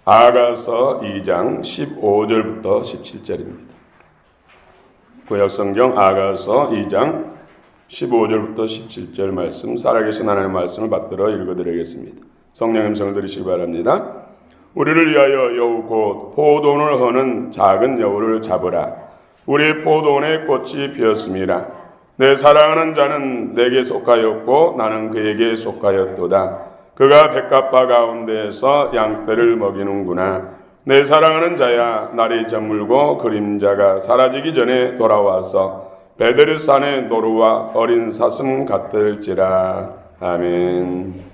아가서 2장 15절부터 17절입니다. 구약성경 아가서 2장 15절부터 17절 말씀, 살아계신 하나님의 말씀을 받들어 읽어드리겠습니다. 성령 음성을 들으시기 바랍니다. 우리를 위하여 여우 곧 포도원을 허는 작은 여우를 잡으라. 우리 포도원에 꽃이 피었음이라. 내 사랑하는 자는 내게 속하였고 나는 그에게 속하였도다. 그가 백합화 가운데에서 양떼를 먹이는구나. 내 사랑하는 자야, 날이 저물고 그림자가 사라지기 전에 돌아와서 베드르산의 노루와 어린 사슴 같을지라. 아멘.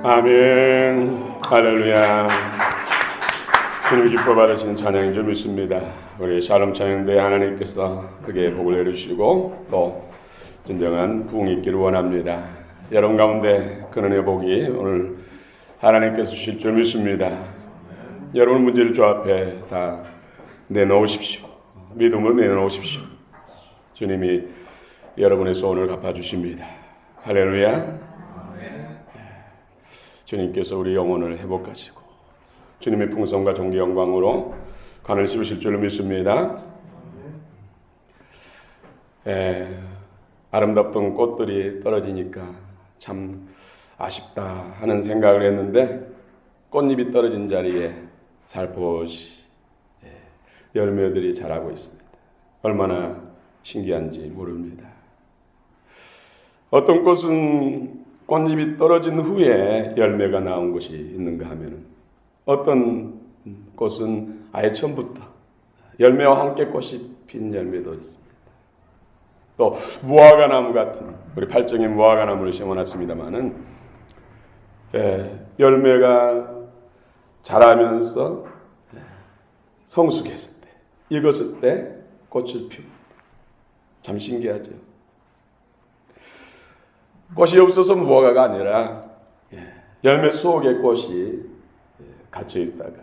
아멘. 할렐루야. 주님 기뻐 받으시는 찬양인 줄 믿습니다. 우리 샬롬 찬양대 하나님께서 크게 복을 내주시고 또 진정한 부흥이 있기를 원합니다. 여러분 가운데 그런 회복이 오늘 하나님께서 주실 줄 믿습니다. 여러분 문제를 주 앞에 다 내놓으십시오. 믿음으로 내놓으십시오. 주님이 여러분의 소원을 갚아주십니다. 할렐루야. 주님께서 우리 영혼을 회복하시고 주님의 풍성과 존귀 영광으로 관을 씌우실 줄 믿습니다. 아름답던 꽃들이 떨어지니까 참 아쉽다 하는 생각을 했는데 꽃잎이 떨어진 자리에 살포시 열매들이 자라고 있습니다. 얼마나 신기한지 모릅니다. 어떤 꽃은 꽃잎이 떨어진 후에 열매가 나온 것이 있는가 하면 어떤 꽃은 아예 처음부터 열매와 함께 꽃이 핀 열매도 있습니다. 또 무화과나무 같은 우리 팔정에 무화과나무를 심어놨습니다마는 열매가 자라면서 성숙했을 때 익었을 때 꽃을 피웁니다. 참 신기하죠. 꽃이 없어서 무화과가 아니라 열매 속에 꽃이 갇혀 있다가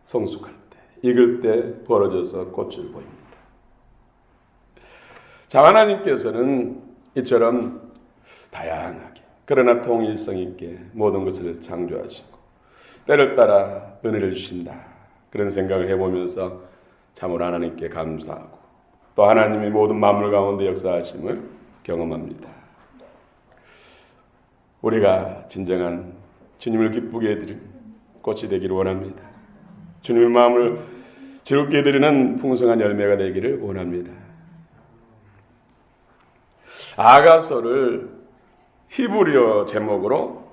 성숙할 때 익을 때 벌어져서 꽃을 보입니다. 자, 하나님께서는 이처럼 다양하게 그러나 통일성 있게 모든 것을 창조하시고 때를 따라 은혜를 주신다. 그런 생각을 해보면서 참으로 하나님께 감사하고 또 하나님이 모든 만물 가운데 역사하심을 경험합니다. 우리가 진정한 주님을 기쁘게 해드리는 꽃이 되기를 원합니다. 주님의 마음을 즐겁게 해드리는 풍성한 열매가 되기를 원합니다. 아가서를 히브리어 제목으로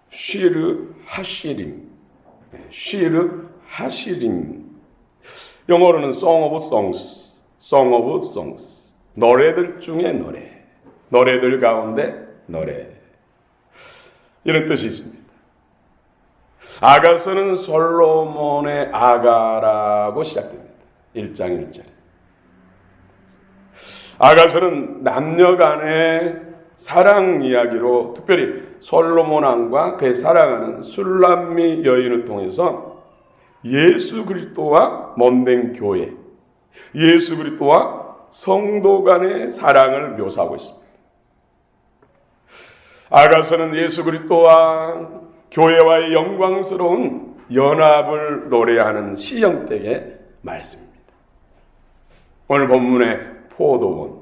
쉬르 하시림, 영어로는 Song of Songs, 노래들 중에 노래들 가운데 노래, 이런 뜻이 있습니다. 아가서는 솔로몬의 아가라고 시작됩니다. 1장 1절. 아가서는 남녀 간의 사랑 이야기로 특별히 솔로몬 왕과 그의 사랑하는 술람미 여인을 통해서 예수 그리스도와 몸된 교회, 예수 그리스도와 성도 간의 사랑을 묘사하고 있습니다. 아가서는 예수 그리스도와 교회와의 영광스러운 연합을 노래하는 시형택의 말씀입니다. 오늘 본문의 포도원은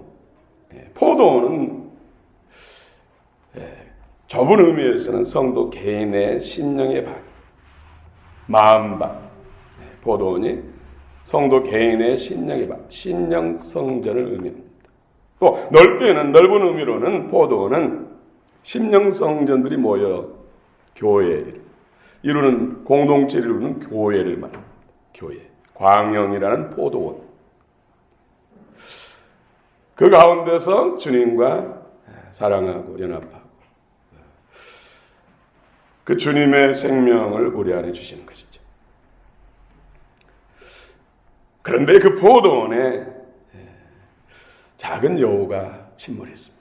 좁은 의미에서는 성도 개인의 심령의 밭, 마음밭, 포도원이 성도 개인의 심령의 밭, 심령 성전을 의미합니다. 또 넓게는 넓은 의미로는 포도원은 심령 성전들이 모여 교회를 이루는 공동체를 이루는 교회를 말합니다. 교회, 광영이라는 포도원. 그 가운데서 주님과 사랑하고 연합하고 그 주님의 생명을 우리 안에 주시는 것이죠. 그런데 그 포도원에 작은 여우가 침몰했습니다.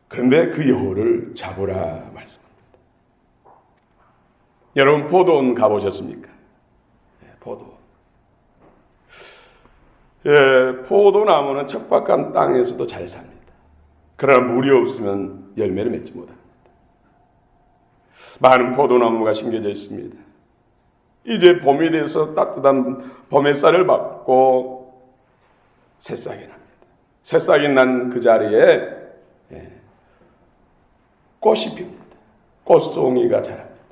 그런데 그 여우를 잡으라 말씀합니다. 여러분 포도원 가보셨습니까? 포도원. 포도나무는 척박한 땅에서도 잘 삽니다. 그러나 물이 없으면 열매를 맺지 못합니다. 많은 포도나무가 심겨져 있습니다. 이제 봄이 돼서 따뜻한 봄 햇살을 받고 새싹이 납니다. 새싹이 난 그 자리에 꽃이 핍니다. 꽃송이가 자랍니다.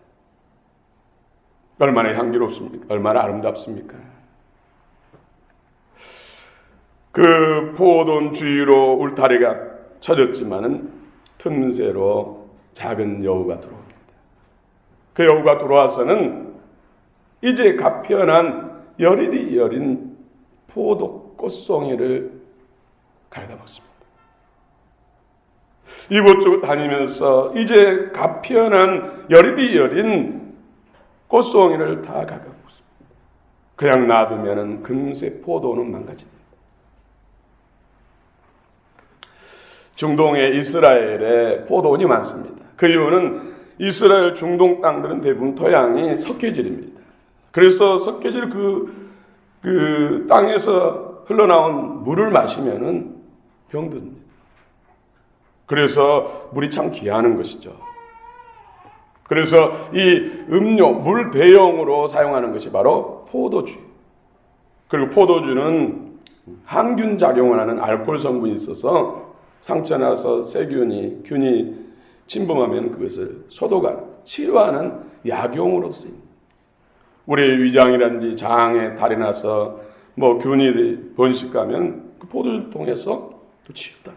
얼마나 향기롭습니까? 얼마나 아름답습니까? 그 포도원 주위로 울타리가 쳐졌지만은 틈새로 작은 여우가 들어옵니다. 그 여우가 들어와서는 이제 가편한 여리디 여린 포도 꽃송이를 갉아먹습니다. 이곳저곳 다니면서 이제 가편한 여리디 여린 꽃송이를 다 갉아먹습니다. 그냥 놔두면은 금세 포도는 망가집니다. 중동의 이스라엘에 포도원이 많습니다. 그 이유는 이스라엘 중동 땅들은 대부분 토양이 석회질입니다. 그래서 석회질 그 땅에서 흘러나온 물을 마시면은 병듭니다. 그래서 물이 참 귀하는 것이죠. 그래서 이 음료, 물 대용으로 사용하는 것이 바로 포도주. 그리고 포도주는 항균 작용을 하는 알코올 성분이 있어서 상처나서 세균이, 균이 침범하면 그것을 소독하는, 치료하는 약용으로 쓰입니다. 우리 위장이라든지 장에 달이 나서 균이 번식하면 그 포도주를 통해서 또 치유다.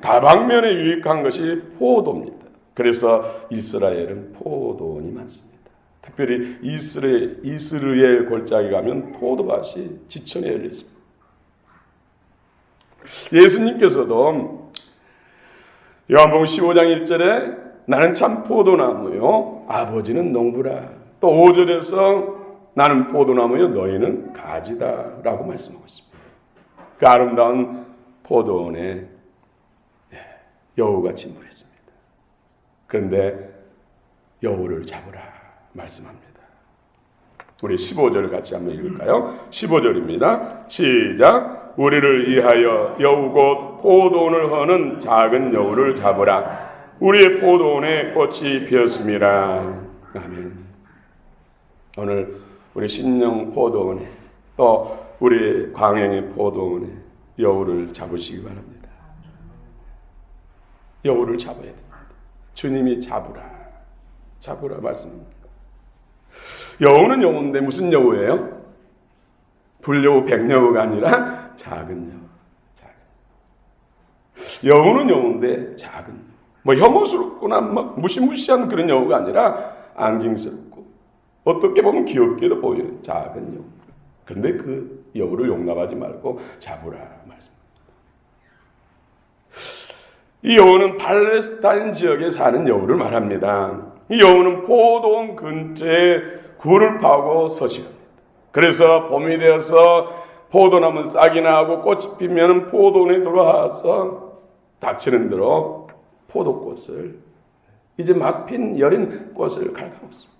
다방면에 유익한 것이 포도입니다. 그래서 이스라엘은 포도원이 많습니다. 특별히 이스라엘 골짜기 가면 포도밭이 지천에 열려 있습니다. 예수님께서도 요한복음 15장 1절에 나는 참 포도나무요 아버지는 농부라. 또 5절에서 나는 포도나무요 너희는 가지다 라고 말씀하고 있습니다. 그 아름다운 포도원에 여우가 침몰했습니다. 그런데 여우를 잡으라 말씀합니다. 우리 15절 같이 한번 읽을까요? 15절입니다. 시작. 우리를 위하여 여우 곧 포도원을 허는 작은 여우를 잡으라. 우리의 포도원에 꽃이 피었음이라. 아멘. 오늘 우리 심령 포도원에 또 우리 광양의 포도원에 여우를 잡으시기 바랍니다. 여우를 잡아야 됩니다. 주님이 잡으라 말씀입니다. 여우는 여우인데 무슨 여우예요? 불여우, 백여우가 아니라 작은 여우. 여우는 여우인데 작은 여우. 혐오스럽거나 무시무시한 그런 여우가 아니라 안경스럽고 어떻게 보면 귀엽게도 보이는 작은 여우. 근데 그 여우를 용납하지 말고 잡으라 말씀입니다. 이 여우는 팔레스타인 지역에 사는 여우를 말합니다. 이 여우는 포도원 근처에 굴을 파고 서식합니다. 그래서 봄이 되어서 포도나무 싹이 나고 꽃이 피면 포도원에 들어와서 닥치는 대로 포도꽃을 이제 막 핀 여린 꽃을 갈가고 있습니다.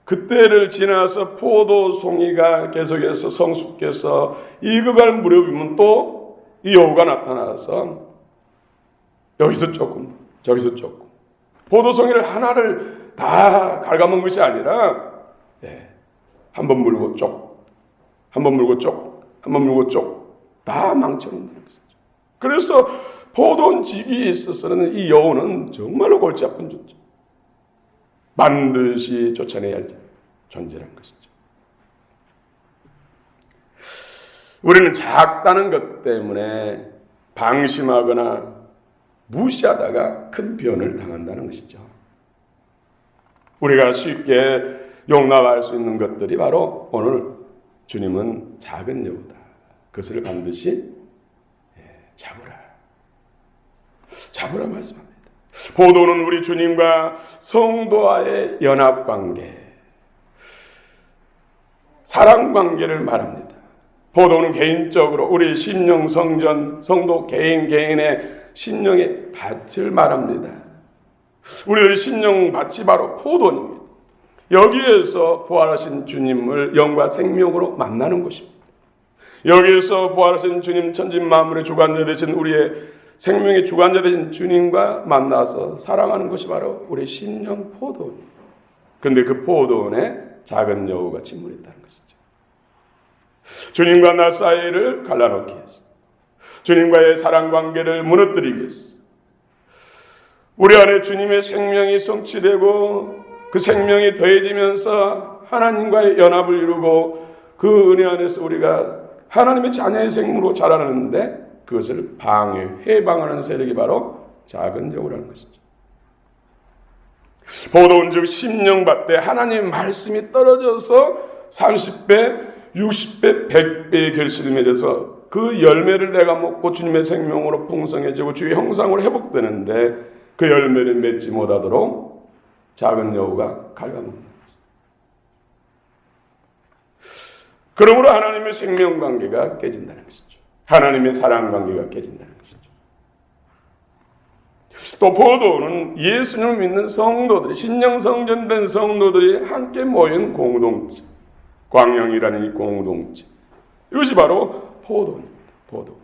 그때를 지나서 포도송이가 계속해서 성숙해서 익어갈 무렵이면 또 이 여우가 나타나서 여기서 조금 저기서 조금 포도송이를 하나를 다 갉아먹은 것이 아니라 한 번 물고 쪽, 한 번 물고 쪽, 한 번 물고 쪽 다 망쳐놓는 것이죠. 그래서 포도원 지기에 있어서는 이 여우는 정말로 골치 아픈 존재, 반드시 쫓아내야 할 존재란 것이죠. 우리는 작다는 것 때문에 방심하거나 무시하다가 큰 변을 당한다는 것이죠. 우리가 쉽게 용납할 수 있는 것들이 바로 오늘 주님은 작은 여우다. 그것을 반드시 잡으라 말씀합니다. 포도는 우리 주님과 성도와의 연합관계, 사랑관계를 말합니다. 포도는 개인적으로 우리 심령 성도 개인의 심령의 밭을 말합니다. 우리들의 심령 밭이 바로 포도원입니다. 여기에서 부활하신 주님을 영과 생명으로 만나는 것입니다. 여기에서 부활하신 주님 천진 만물의 주관자 되신 우리의 생명의 주관자 되신 주님과 만나서 사랑하는 것이 바로 우리의 심령 포도원입니다. 그런데 그 포도원에 작은 여우가 침몰했다는 것이죠. 주님과 나 사이를 갈라놓기 위해서, 주님과의 사랑관계를 무너뜨리기 위해서, 우리 안에 주님의 생명이 성취되고 그 생명이 더해지면서 하나님과의 연합을 이루고 그 은혜 안에서 우리가 하나님의 자녀의 생물로 자라나는데 그것을 해방하는 세력이 바로 작은 여우라는 것이죠. 포도원 즉 심령밭에 하나님의 말씀이 떨어져서 30배, 60배, 100배의 결실을 맺어서 그 열매를 내가 먹고 주님의 생명으로 풍성해지고 주의 형상으로 회복되는데 그 열매를 맺지 못하도록 작은 여우가 갉아먹는 것입니다. 그러므로 하나님의 생명 관계가 깨진다는 것이죠. 하나님의 사랑 관계가 깨진다는 것이죠. 또 포도는 예수님을 믿는 성도들이, 신령 성전된 성도들이 함께 모인 공동체, 광영이라는 이 공동체, 이것이 바로 포도입니다. 포도.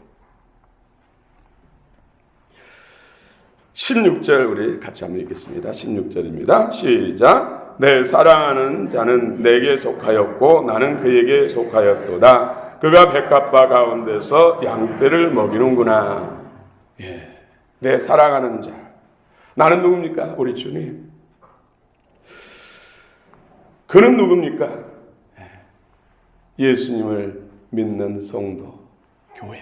16절 우리 같이 한번 읽겠습니다. 16절입니다. 시작. 내 사랑하는 자는 내게 속하였고 나는 그에게 속하였도다. 그가 백합화 가운데서 양떼를 먹이는구나. 예. 내 사랑하는 자. 나는 누굽니까? 우리 주님. 그는 누굽니까? 예수님을 믿는 성도, 교회.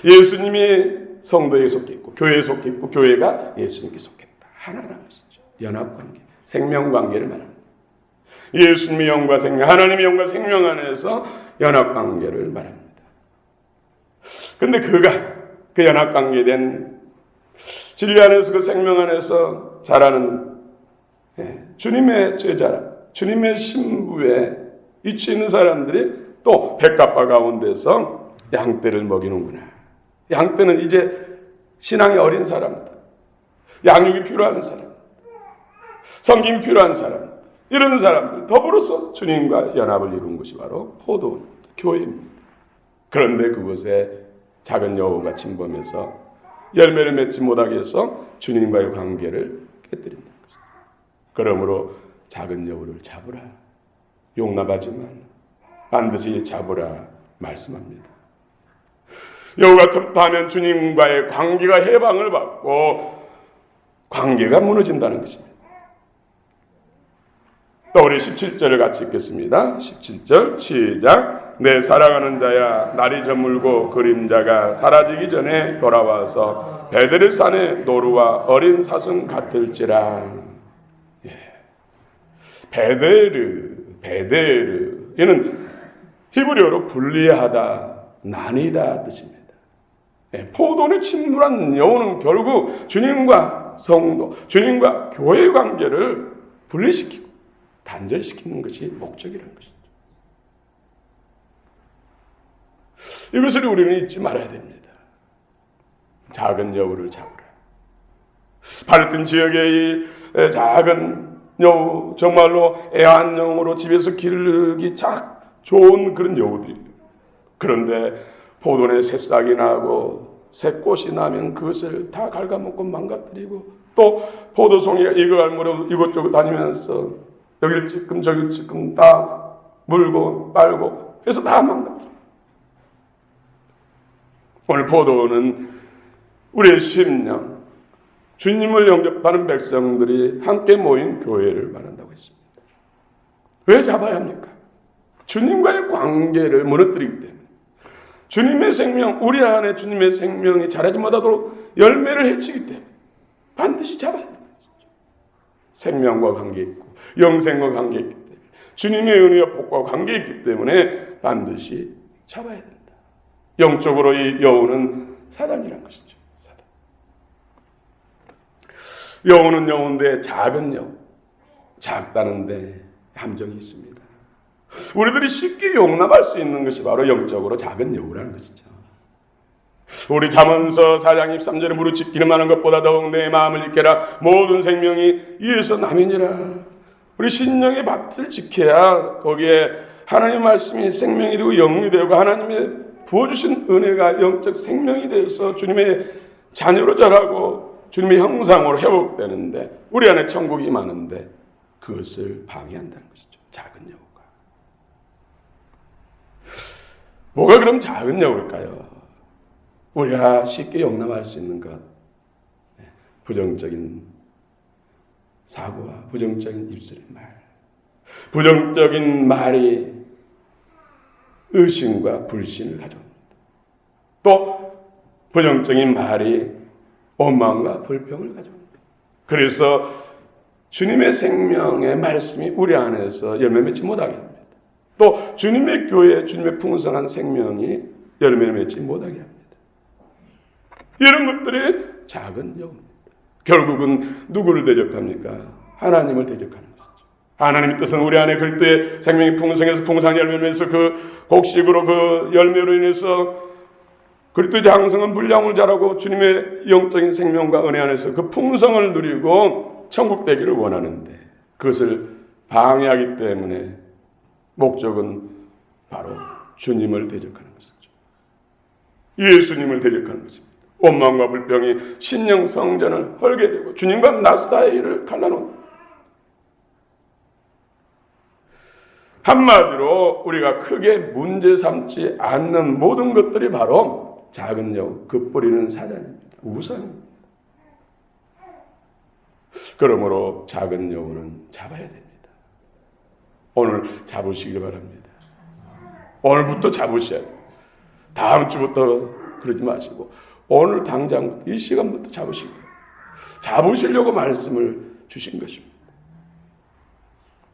예수님이 성도에 속했고 교회에 속했고 교회가 예수님께 속했다. 하나라는 것이죠. 연합관계, 생명관계를 말합니다. 예수님의 영과 생명, 하나님의 영과 생명 안에서 연합관계를 말합니다. 그런데 그가 그 연합관계된 진리 안에서 그 생명 안에서 자라는 주님의 제자, 주님의 신부에 위치 있는 사람들이 또 백합화 가운데서 양떼를 먹이는구나. 양떼는 이제 신앙이 어린 사람들, 양육이 필요한 사람, 성김이 필요한 사람, 이런 사람들 더불어서 주님과 연합을 이룬 것이 바로 포도 교회입니다. 그런데 그곳에 작은 여우가 침범해서 열매를 맺지 못하게 해서 주님과의 관계를 깨뜨린다는 것입니다. 그러므로 작은 여우를 잡으라, 용납하지 말라, 반드시 잡으라 말씀합니다. 여우가 틈타면 주님과의 관계가 해방을 받고 관계가 무너진다는 것입니다. 또 우리 17절을 같이 읽겠습니다. 17절 시작. 내 사랑하는 자야, 날이 저물고 그림자가 사라지기 전에 돌아와서 베델의 산의 노루와 어린 사슴 같을지라. 예. 베데르 이는 히브리어로 분리하다, 나뉘다 뜻입니다. 포도원에 침몰한 여우는 결국 주님과 성도, 주님과 교회의 관계를 분리시키고 단절시키는 것이 목적이라는 것이죠. 이것을 우리는 잊지 말아야 됩니다. 작은 여우를 잡으라. 팔레스틴 지역의 이 작은 여우, 정말로 애완용으로 집에서 기르기 딱 좋은 그런 여우들이에요. 그런데 포도원에 새싹이 나고 새꽃이 나면 그것을 다 갉아먹고 망가뜨리고, 또 포도송이가 이거알므로 이곳저곳 다니면서 여기를 찔끔 저기를 찔끔 다 물고 빨고 해서 다 망가뜨려. 오늘 포도원은 우리의 심령, 주님을 영접하는 백성들이 함께 모인 교회를 말한다고 했습니다. 왜 잡아야 합니까? 주님과의 관계를 무너뜨리기 때문에. 주님의 생명, 우리 안에 주님의 생명이 자라지 못하도록 열매를 해치기 때문에 반드시 잡아야 됩니다. 생명과 관계 있고 영생과 관계 있기 때문에, 주님의 은혜와 복과 관계 있기 때문에 반드시 잡아야 된다. 영적으로 이 여우는 사단이란 것이죠. 사단. 여우는 여우인데 작은 여우, 작다는데 함정이 있습니다. 우리들이 쉽게 용납할 수 있는 것이 바로 영적으로 작은 여우라는 것이죠. 우리 잠언서 4장 23절에 무릇 지키는 많은 것보다 더욱 내 마음을 지켜라. 모든 생명이 이에서 남이니라. 우리 신령의 밭을 지켜야 거기에 하나님의 말씀이 생명이 되고 영이 되고 하나님의 부어주신 은혜가 영적 생명이 돼서 주님의 자녀로 자라고 주님의 형상으로 회복되는데, 우리 안에 천국이 많은데 그것을 방해한다는 것이죠. 작은 여우가. 뭐가 그럼 작은 여우일까요? 우리가 쉽게 용납할 수 있는 것, 부정적인 사고와 부정적인 입술의 말, 부정적인 말이 의심과 불신을 가져옵니다. 또 부정적인 말이 원망과 불평을 가져옵니다. 그래서 주님의 생명의 말씀이 우리 안에서 열매 맺지 못하게 합니다. 또 주님의 교회, 주님의 풍성한 생명이 열매를 맺지 못하게 합니다. 이런 것들이 작은 여우입니다. 결국은 누구를 대적합니까? 하나님을 대적하는 것이죠. 하나님의 뜻은 우리 안에 그리스도의 생명이 풍성해서 풍성한 열매를 맺어서 그 곡식으로 그 열매로 인해서 그리스도의 장성한 분량을 자라고 주님의 영적인 생명과 은혜 안에서 그 풍성을 누리고 천국 되기를 원하는데 그것을 방해하기 때문에 목적은 바로 주님을 대적하는 것이죠. 예수님을 대적하는 것입니다. 원망과 불평이 신령 성전을 헐게 되고 주님과 나 사이를 갈라놓는, 한마디로 우리가 크게 문제 삼지 않는 모든 것들이 바로 작은 여우, 그 뿌리는 사단입니다. 우상입니다. 그러므로 작은 여우는 잡아야 됩니다. 오늘 잡으시기 바랍니다. 오늘부터 잡으셔야 돼요. 다음 주부터 그러지 마시고 오늘 당장부터 이 시간부터 잡으시고 잡으시려고 말씀을 주신 것입니다.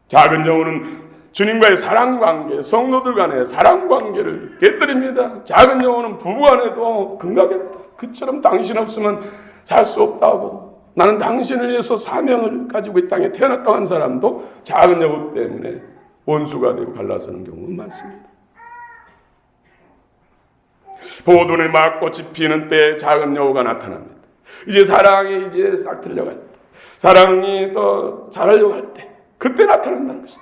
작은 여우는 주님과의 사랑관계, 성도들 간의 사랑관계를 깨뜨립니다. 작은 여우는 부부간에도 금가게입니다. 그처럼 당신 없으면 살 수 없다고, 나는 당신을 위해서 사명을 가지고 이 땅에 태어났다고 한 사람도 작은 여우 때문에 원수가 되고 갈라서는 경우가 많습니다. 보돈에 막꽃이 피는 때에 작은 여우가 나타납니다. 이제 사랑이 이제 싹 들려갈 때, 사랑이 더 잘하려고 할 때, 그때 나타난다는 것이죠.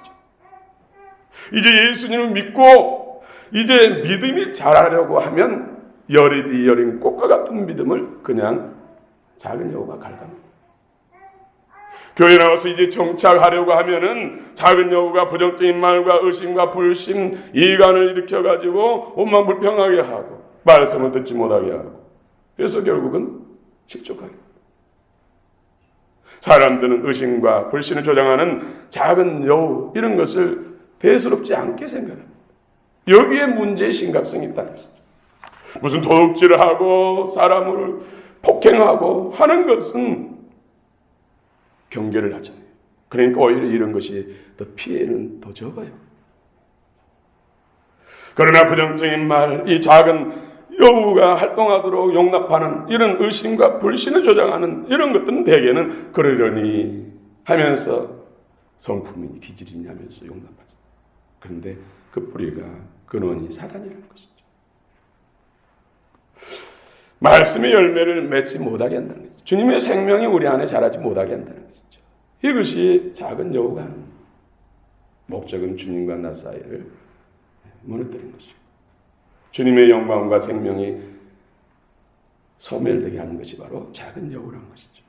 이제 예수님을 믿고 이제 믿음이 자라려고 하면 열이 여린 꽃과 같은 믿음을 그냥 작은 여우가 갉아갑니다. 교회 나와서 이제 정착하려고 하면은 작은 여우가 부정적인 말과 의심과 불신, 이간을 일으켜가지고 원망불평하게 하고 말씀을 듣지 못하게 하고, 그래서 결국은 실족하게 됩니다. 사람들은 의심과 불신을 조장하는 작은 여우 이런 것을 대수롭지 않게 생각합니다. 여기에 문제의 심각성이 있다는 것이죠. 무슨 도둑질을 하고 사람을 폭행하고 하는 것은 경계를 하잖아요. 그러니까 오히려 이런 것이 더 피해는 더 적어요. 그러나 부정적인 말, 이 작은 여우가 활동하도록 용납하는 이런 의심과 불신을 조장하는 이런 것들은 대개는 그러려니 하면서 성품이 기질이냐 하면서 용납하죠. 그런데 그 뿌리가 근원이 사단이라는 것이죠. 말씀의 열매를 맺지 못하게 한다는 것이죠. 주님의 생명이 우리 안에 자라지 못하게 한다는 것이죠. 이것이 작은 여우가 하는 목적은 주님과 나 사이를 무너뜨리는 것이고, 주님의 영광과 생명이 소멸되게 하는 것이 바로 작은 여우라는 것이죠.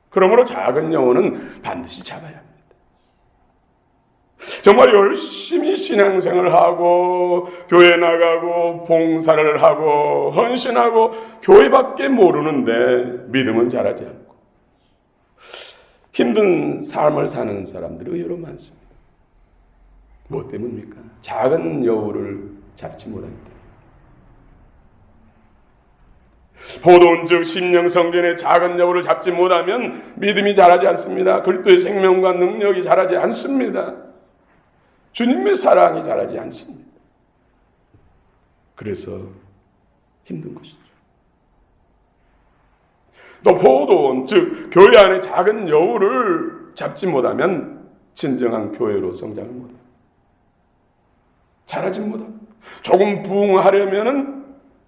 그러므로 작은 여우는 반드시 잡아야 합니다. 정말 열심히 신앙생활을 하고 교회 나가고 봉사를 하고 헌신하고 교회밖에 모르는데 믿음은 자라지 않고 힘든 삶을 사는 사람들이 의외로 많습니다. 뭐 때문입니까? 작은 여우를 잡지 못하기 때문에. 포도원 즉 심령 성전의 작은 여우를 잡지 못하면 믿음이 자라지 않습니다. 그리스도의 생명과 능력이 자라지 않습니다. 주님의 사랑이 자라지 않습니다. 그래서 힘든 것이죠. 또 포도원, 즉 교회 안에 작은 여우를 잡지 못하면 진정한 교회로 성장을 못합니다. 자라지 못합니다. 조금 부흥하려면은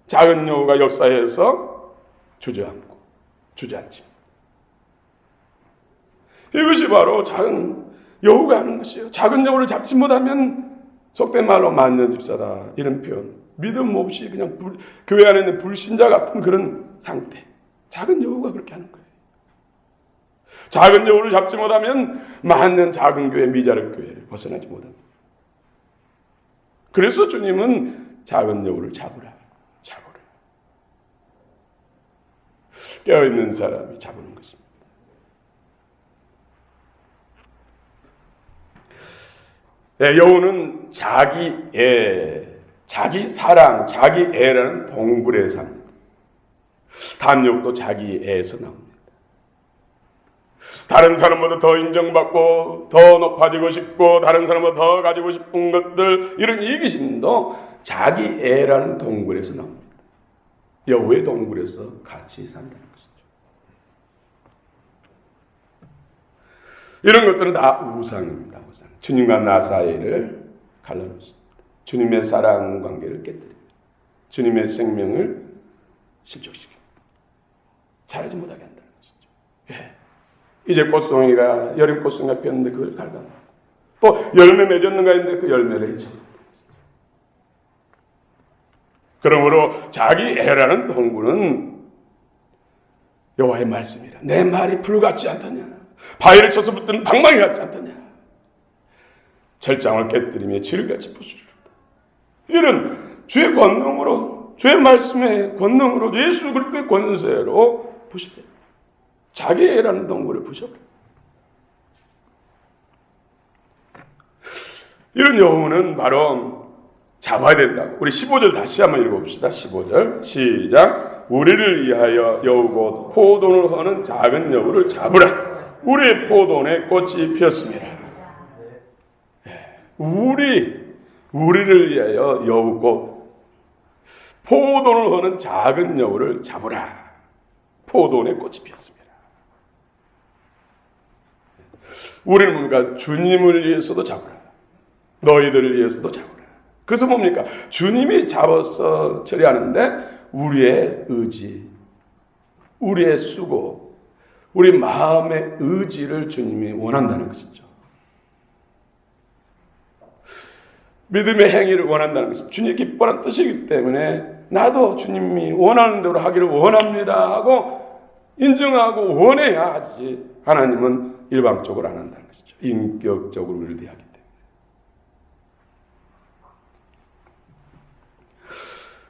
작은 여우가 역사에서 주저앉습니다. 이것이 바로 작은 여우가 하는 것이에요. 작은 여우를 잡지 못하면 속된 말로 만년 집사다 이런 표현, 믿음 없이 그냥 교회 안에 있는 불신자 같은 그런 상태, 작은 여우가 그렇게 하는 거예요. 작은 여우를 잡지 못하면 만년 작은 교회, 미자립 교회를 벗어나지 못합니다. 그래서 주님은 작은 여우를 잡으라. 깨어있는 사람이 잡는 것입니다. 네, 여우는 자기 사랑, 자기 애라는 동굴에 삽니다. 탐욕도 자기 애에서 나옵니다. 다른 사람보다 더 인정받고 더 높아지고 싶고 다른 사람보다 더 가지고 싶은 것들, 이런 이기심도 자기 애라는 동굴에서 나옵니다. 여우의 동굴에서 같이 산다는 것이죠. 이런 것들은 다 우상입니다. 우상. 주님과 나 사이를 갈라놓습니다. 주님의 사랑 관계를 깨뜨립니다. 주님의 생명을 실족시킵니다. 자라지 못하게 한다는 것이죠. 예. 이제 꽃송이가 여름 꽃송이가 피었는데 그걸 갉아먹고 또 열매 맺었는가 했는데 그 열매를 해쳐먹는 것이죠. 그러므로 자기 애라는 동굴은 여호와의 말씀이라. 내 말이 불 같지 않더냐. 바위를 쳐서 붙드는 방망이 같지 않더냐. 철장을 깨뜨리며 질같이 부수리로다. 이는 주의 권능으로, 주의 말씀의 권능으로, 예수 그리스도의 권세로 부셔버려. 자기 애라는 동굴을 부셔버려. 이런 여우는 바로 잡아야 된다고. 우리 15절 다시 한번 읽어봅시다. 15절 시작. 우리를 위하여 여우 곧 포도를 허는 작은 여우를 잡으라. 우리의 포도원에 꽃이 피었습니다. 우리를 위하여 여우 곧 포도를 허는 작은 여우를 잡으라. 포도원에 꽃이 피었습니다. 우리는 뭡니까? 주님을 위해서도 잡으라. 너희들을 위해서도 잡으라. 그래서 뭡니까? 주님이 잡아서 처리하는데 우리의 의지, 우리의 수고, 우리 마음의 의지를 주님이 원한다는 것이죠. 믿음의 행위를 원한다는 것은 주님이 기뻐하는 뜻이기 때문에 나도 주님이 원하는 대로 하기를 원합니다 하고 인정하고 원해야 하지. 하나님은 일방적으로 안 한다는 것이죠. 인격적으로 우리를 대하기 때문에.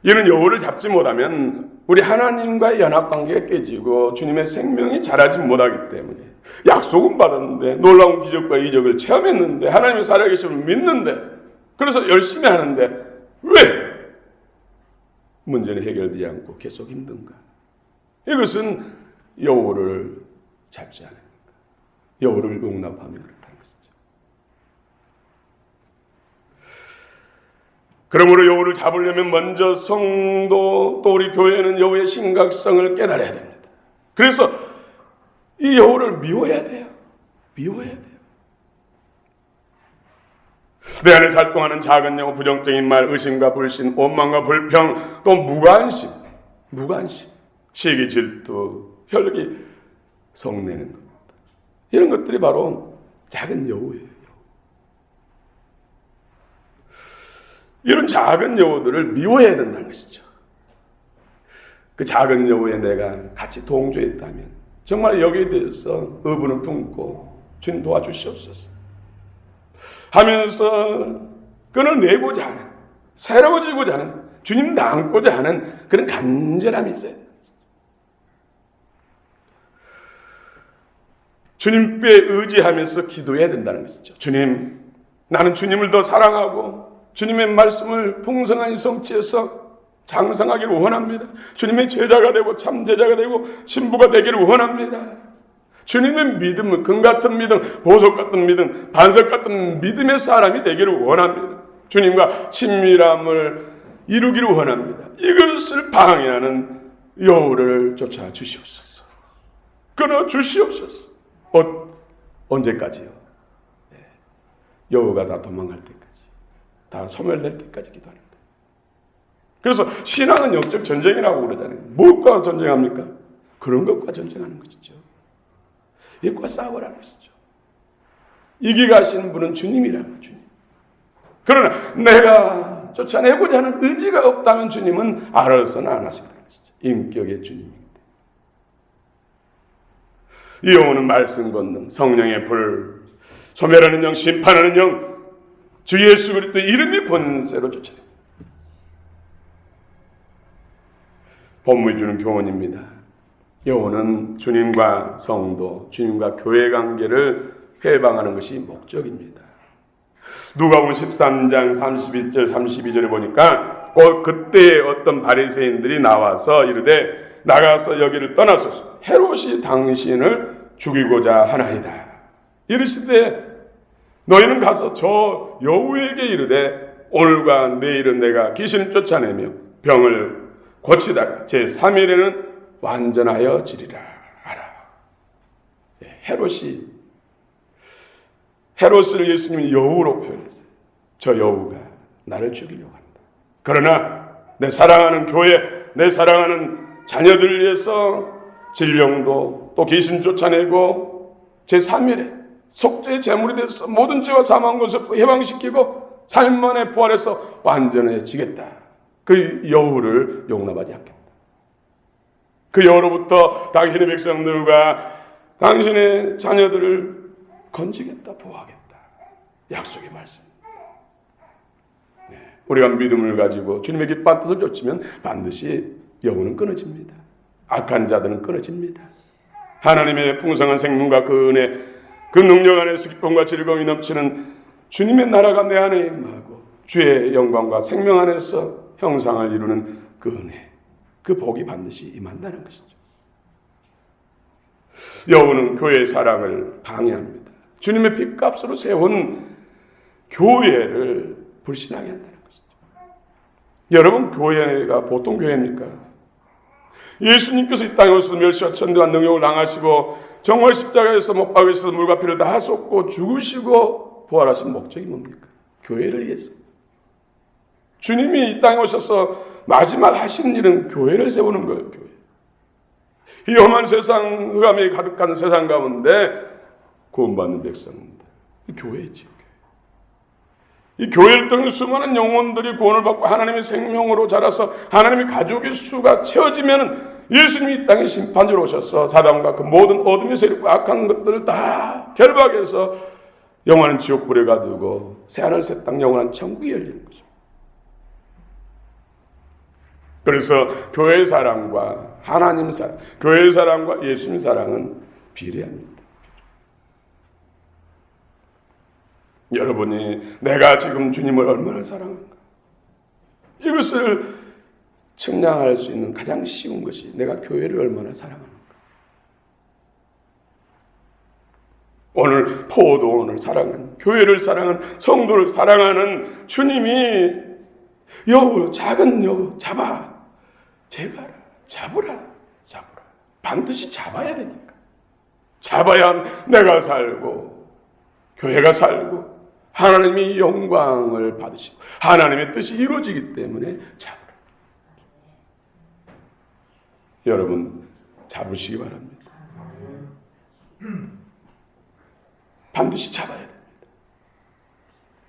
이는 여우를 잡지 못하면 우리 하나님과의 연합관계가 깨지고 주님의 생명이 자라지 못하기 때문에 약속은 받았는데 놀라운 기적과 이적을 체험했는데 하나님의 살아계심을 믿는데 그래서 열심히 하는데 왜 문제는 해결되지 않고 계속 힘든가? 이것은 여우를 잡지 않은 건가? 여우를 용납하며 그렇다는 것이죠. 그러므로 여우를 잡으려면 먼저 성도 또 우리 교회는 여우의 심각성을 깨달아야 됩니다. 그래서 이 여우를 미워해야 돼요. 미워해야 돼요. 내 안에 살동하는 작은 여우, 부정적인 말, 의심과 불신, 원망과 불평, 또 무관심, 시기, 질투, 혈기, 성내는 것. 이런 것들이 바로 작은 여우예요. 이런 작은 여우들을 미워해야 된다는 것이죠. 그 작은 여우에 내가 같이 동조했다면 정말 여기에 대해서 의분을 품고 주님 도와주시옵소서 하면서 끊어내고자 하는, 새로워지고자 하는, 주님 닮고자 하는 그런 간절함이 있어요. 주님께 의지하면서 기도해야 된다는 것이죠. 주님, 나는 주님을 더 사랑하고 주님의 말씀을 풍성하게 성취해서 장성하기를 원합니다. 주님의 제자가 되고 참 제자가 되고 신부가 되기를 원합니다. 주님의 믿음은 금 같은 믿음, 보석 같은 믿음, 반석 같은 믿음의 사람이 되기를 원합니다. 주님과 친밀함을 이루기를 원합니다. 이것을 방해하는 여우를 쫓아 주시옵소서. 끊어 주시옵소서. 언제까지요? 여우가 다 도망갈 때까지, 다 소멸될 때까지 기도하는 거예요. 그래서 신앙은 영적 전쟁이라고 그러잖아요. 무엇과 전쟁합니까? 그런 것과 전쟁하는 것이죠. 이것과 싸우라는 것이죠. 이기가시는 분은 주님이라는 거죠. 주님. 그러나 내가 쫓아내고자 하는 의지가 없다면 주님은 알아서는 안 하신다는 것이죠. 인격의 주님입니다. 이 영혼은 말씀 권능, 성령의 불, 소멸하는 영, 심판하는 영, 주 예수 그리스도 이름이 본세로 쫓아냅니다. 본문이 주는 교훈입니다. 여호는 주님과 성도, 주님과 교회 관계를 회방하는 것이 목적입니다. 누가복음 13장 31절 32절에 보니까 그때에 어떤 바리새인들이 나와서 이르되 나가서 여기를 떠나소서. 헤롯이 당신을 죽이고자 하나이다. 이르시되 너희는 가서 저 여우에게 이르되 오늘과 내일은 내가 귀신을 쫓아내며 병을 고치다가 제3일에는 완전하여 지리라. 알아. 헤롯이, 헤롯을 예수님이 여우로 표현했어요. 저 여우가 나를 죽이려고 한다. 그러나 내 사랑하는 교회, 내 사랑하는 자녀들을 위해서 질병도 또 귀신 쫓아내고 제3일에 속죄의 제물이 돼서 모든 죄와 사망 것을 해방시키고 삶 만에 부활해서 완전해지겠다. 그 여우를 용납하지 않겠다. 그 여우로부터 당신의 백성들과 당신의 자녀들을 건지겠다, 보호하겠다. 약속의 말씀. 우리가 믿음을 가지고 주님의 기뻐한 뜻을 좇으면 반드시 여우는 끊어집니다. 악한 자들은 끊어집니다. 하나님의 풍성한 생명과 그 은혜, 그 능력 안에서 기쁨과 즐거움이 넘치는 주님의 나라가 내 안에 임하고 주의 영광과 생명 안에서 형상을 이루는 그 은혜, 그 복이 반드시 임한다는 것이죠. 여우는 교회의 사랑을 방해합니다. 주님의 핏값으로 세운 교회를 불신하게 한다는 것이죠. 여러분, 교회가 보통 교회입니까? 예수님께서 이 땅에 오셔서 멸시와 천대와 능욕을 당하시고 정말 십자가에서 못 박으셔서 물과 피를 다 쏟고 죽으시고 부활하신 목적이 뭡니까? 교회를 위해서. 주님이 이 땅에 오셔서 마지막 하시는 일은 교회를 세우는 거예요. 교회. 이 험한 세상, 흑암이 가득한 세상 가운데 구원받는 백성입니다. 이 교회지. 이 교회를 통해 수많은 영혼들이 구원을 받고 하나님의 생명으로 자라서 하나님의 가족의 수가 채워지면 예수님이 이 땅에 심판주로 오셔서 사단과 그 모든 어둠의 세력과 악한 것들을 다 결박해서 영원한 지옥불에 가두고 새하늘 새 땅 영원한 천국이 열리는 거죠. 그래서 교회의 사랑과 하나님 사랑, 교회의 사랑과 예수님 사랑은 비례합니다. 여러분이 내가 지금 주님을 얼마나 사랑한가? 이것을 측량할 수 있는 가장 쉬운 것이 내가 교회를 얼마나 사랑하는가? 오늘 포도원을 사랑하는, 교회를 사랑하는, 성도를 사랑하는 주님이 여우, 작은 여우 잡아, 제가라, 잡으라. 반드시 잡아야 되니까. 잡아야 내가 살고 교회가 살고 하나님이 영광을 받으시고 하나님의 뜻이 이루어지기 때문에 잡으라. 여러분, 잡으시기 바랍니다. 반드시 잡아야 됩니다.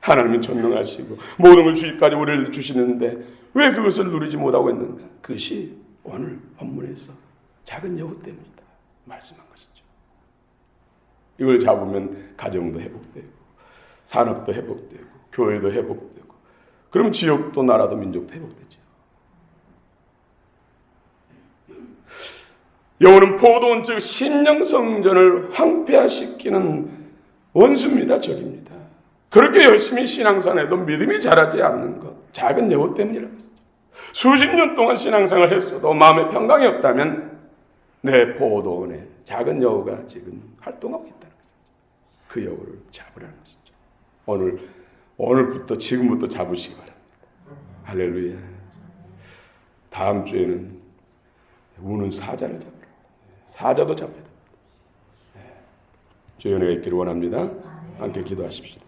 하나님은 전능하시고 모든 걸 주기까지 우리를 주시는데 왜 그것을 누리지 못하고 있는가? 그것이 오늘 본문에서 작은 여우 때문이다 말씀한 것이죠. 이걸 잡으면 가정도 회복되고 산업도 회복되고 교회도 회복되고 그럼 지역도 나라도 민족도 회복되죠. 여우는 포도원 즉 신령성전을 황폐화시키는 원수입니다. 적입니다. 그렇게 열심히 신앙생활해도 믿음이 자라지 않는 것, 작은 여우 때문이라는 것이죠. 수십 년 동안 신앙생활을 했어도 마음에 평강이 없다면 내 포도원에 작은 여우가 지금 활동하고 있다는 것이죠. 그 여우를 잡으라는 것이죠. 오늘부터 지금부터 잡으시기 바랍니다. 할렐루야. 다음 주에는 우는 사자를 잡으라. 사자도 잡아야 됩니다. 주의 은혜가 있기를 원합니다. 함께 기도하십시오.